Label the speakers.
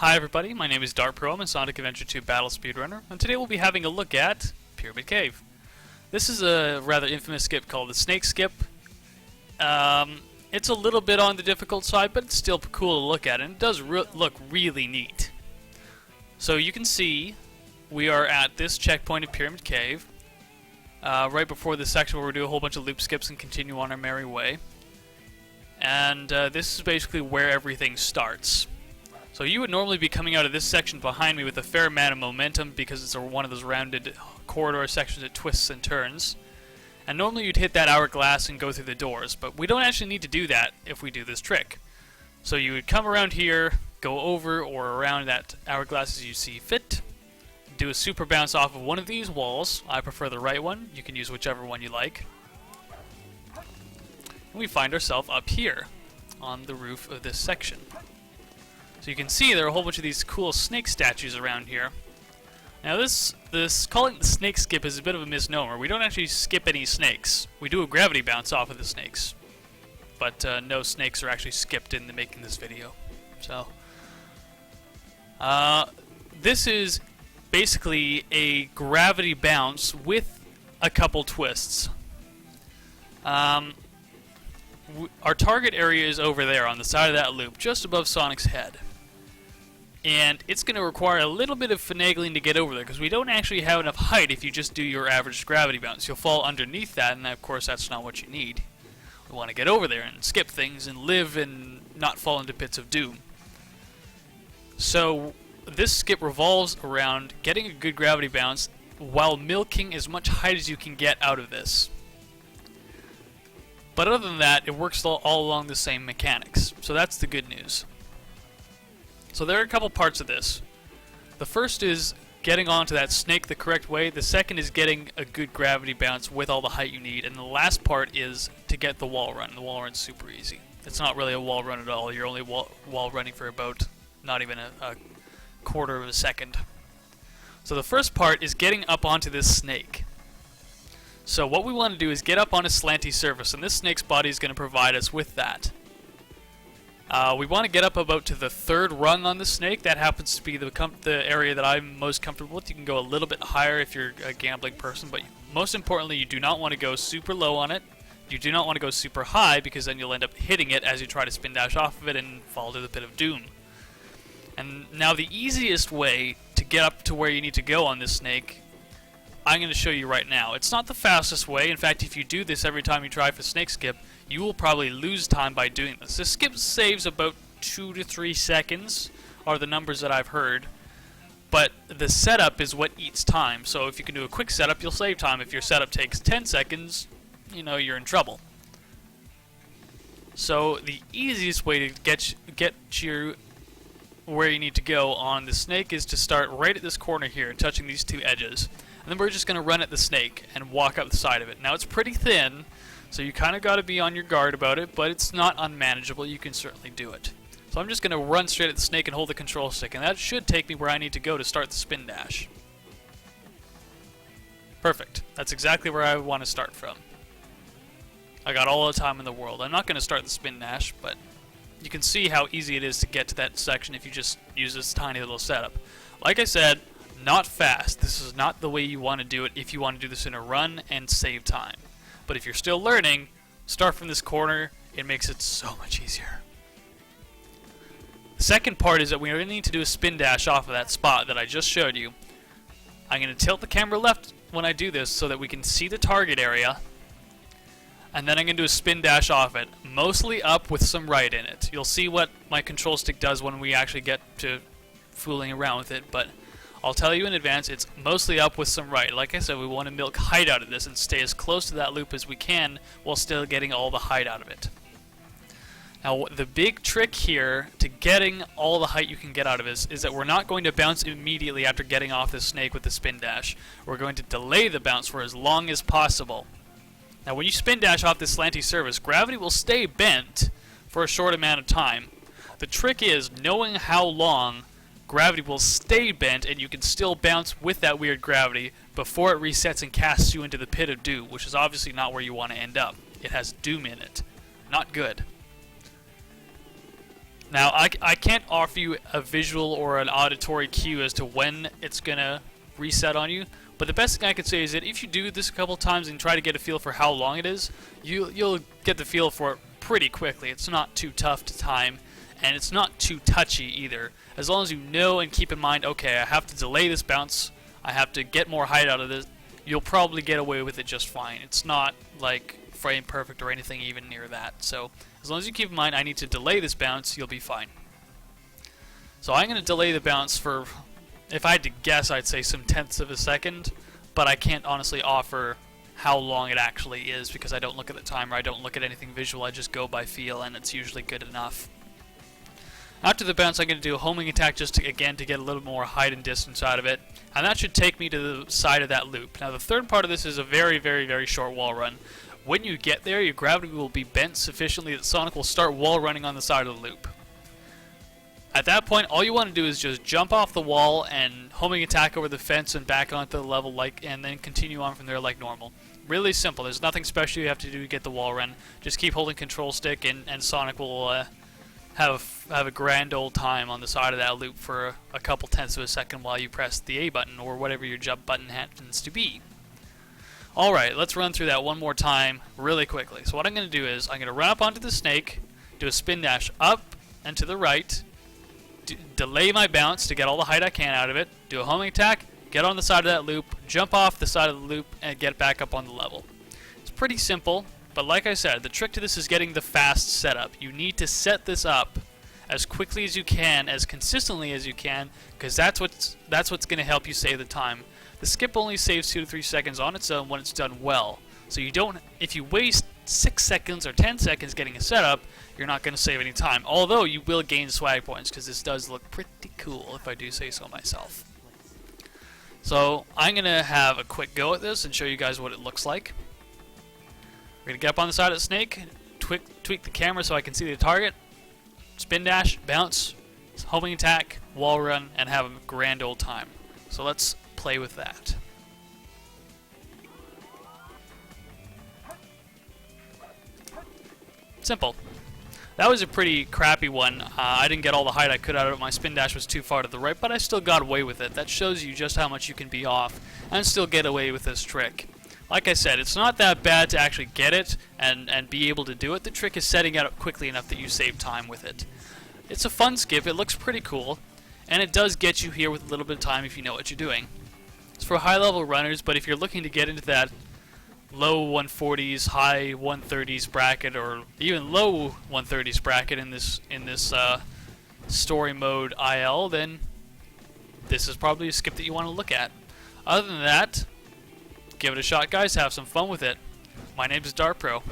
Speaker 1: Hi everybody, my name is DartPro, I'm a Sonic Adventure 2 Battle Speedrunner, and today we'll be having a look at Pyramid Cave. This is a rather infamous skip called the Snake Skip. It's a little bit on the difficult side, but it's still cool to look at, and it does look really neat. So you can see we are at this checkpoint of Pyramid Cave, right before this section where we'll do a whole bunch of loop skips and continue on our merry way. And this is basically where everything starts. So you would normally be coming out of this section behind me with a fair amount of momentum because it's one of those rounded corridor sections that twists and turns. And normally you'd hit that hourglass and go through the doors, but we don't actually need to do that if we do this trick. So you would come around here, go over or around that hourglass as you see fit, do a super bounce off of one of these walls. I prefer the right one, you can use whichever one you like. And we find ourselves up here on the roof of this section. So you can see there are a whole bunch of these cool snake statues around here. Now this calling it the snake skip is a bit of a misnomer. We don't actually skip any snakes. We do a gravity bounce off of the snakes. But no snakes are actually skipped in making this video. So this is basically a gravity bounce with a couple twists. Our target area is over there on the side of that loop, just above Sonic's head. And it's going to require a little bit of finagling to get over there, because we don't actually have enough height if you just do your average gravity bounce. You'll fall underneath that, and of course that's not what you need. We want to get over there and skip things and live and not fall into pits of doom. So this skip revolves around getting a good gravity bounce while milking as much height as you can get out of this. But other than that, it works all along the same mechanics. So that's the good news. So there are a couple parts of this. The first is getting onto that snake the correct way. The second is getting a good gravity bounce with all the height you need. And the last part is to get the wall run. The wall run's super easy. It's not really a wall run at all. You're only wall running for about not even a quarter of a second. So the first part is getting up onto this snake. So what we want to do is get up on a slanty surface, and this snake's body is going to provide us with that. We want to get up about to the third rung on the snake. That happens to be the area that I'm most comfortable with. You can go a little bit higher if you're a gambling person, but most importantly, you do not want to go super low on it. You do not want to go super high, because then you'll end up hitting it as you try to spin dash off of it and fall to the pit of doom. And now the easiest way to get up to where you need to go on this snake, I'm going to show you right now. It's not the fastest way. In fact, if you do this every time you try for snake skip, you will probably lose time by doing this. This skip saves about 2 to 3 seconds, are the numbers that I've heard. But the setup is what eats time. So if you can do a quick setup, you'll save time. If your setup takes 10 seconds, you know you're in trouble. So the easiest way to get you where you need to go on the snake is to start right at this corner here, touching these two edges. And then we're just going to run at the snake and walk up the side of it. Now it's pretty thin, so you kind of got to be on your guard about it, but it's not unmanageable. You can certainly do it. So I'm just going to run straight at the snake and hold the control stick, and that should take me where I need to go to start the spin dash. Perfect. That's exactly where I want to start from. I got all the time in the world. I'm not going to start the spin dash, but you can see how easy it is to get to that section if you just use this tiny little setup. Like I said, not fast. This is not the way you want to do it if you want to do this in a run and save time. But if you're still learning, start from this corner. It makes it so much easier. The second part is that we need to do a spin dash off of that spot that I just showed you. I'm going to tilt the camera left when I do this so that we can see the target area. And then I'm going to do a spin dash off it, mostly up with some right in it. You'll see what my control stick does when we actually get to fooling around with it, but I'll tell you in advance, it's mostly up with some right. Like I said, we want to milk height out of this and stay as close to that loop as we can while still getting all the height out of it. Now, the big trick here to getting all the height you can get out of this is that we're not going to bounce immediately after getting off the snake with the spin dash. We're going to delay the bounce for as long as possible. Now, when you spin dash off this slanty surface, gravity will stay bent for a short amount of time. The trick is knowing how long gravity will stay bent, and you can still bounce with that weird gravity before it resets and casts you into the pit of doom, which is obviously not where you want to end up. It has doom in it. Not good. Now, I can't offer you a visual or an auditory cue as to when it's going to reset on you, but the best thing I could say is that if you do this a couple times and try to get a feel for how long it is, you'll get the feel for it pretty quickly. It's not too tough to time, and it's not too touchy either. As long as you know and keep in mind, okay, I have to delay this bounce, I have to get more height out of this, you'll probably get away with it just fine. It's not like frame perfect or anything even near that. So as long as you keep in mind I need to delay this bounce, you'll be fine. So I'm going to delay the bounce for, if I had to guess, I'd say some tenths of a second, but I can't honestly offer how long it actually is because I don't look at the timer, I don't look at anything visual, I just go by feel, and it's usually good enough. After the bounce, I'm going to do a homing attack just to, again, to get a little more height and distance out of it, and that should take me to the side of that loop. Now the third part of this is a very, very, very short wall run. When you get there, your gravity will be bent sufficiently that Sonic will start wall running on the side of the loop. At that point, all you want to do is just jump off the wall and homing attack over the fence and back onto the level, and then continue on from there like normal. Really simple. There's nothing special you have to do to get the wall run. Just keep holding control stick, and Sonic will have a grand old time on the side of that loop for a couple tenths of a second while you press the A button or whatever your jump button happens to be. Alright, let's run through that one more time really quickly. So what I'm going to do is I'm going to run up onto the snake, do a spin dash up and to the right, delay my bounce to get all the height I can out of it, do a homing attack, get on the side of that loop, jump off the side of the loop, and get back up on the level. It's pretty simple, but like I said, the trick to this is getting the fast setup. You need to set this up as quickly as you can, as consistently as you can, because that's what's going to help you save the time. The skip only saves 2 to 3 seconds on its own when it's done well. So you don't, if you waste 6 seconds or 10 seconds getting a setup, you're not going to save any time. Although you will gain swag points because this does look pretty cool if I do say so myself. So I'm going to have a quick go at this and show you guys what it looks like. We're going to get up on the side of the snake, tweak the camera so I can see the target, spin dash, bounce, homing attack, wall run, and have a grand old time. So let's play with that. Simple. That was a pretty crappy one. I didn't get all the height I could out of it. My spin dash was too far to the right, but I still got away with it. That shows you just how much you can be off and still get away with this trick. Like I said, it's not that bad to actually get it and be able to do it. The trick is setting it up quickly enough that you save time with it. It's a fun skip. It looks pretty cool, and it does get you here with a little bit of time if you know what you're doing. It's for high-level runners, but if you're looking to get into that low 140s, high 130s bracket, or even low 130s bracket in this story mode IL, then this is probably a skip that you want to look at. Other than that, give it a shot, guys. Have some fun with it. My name is DartPro.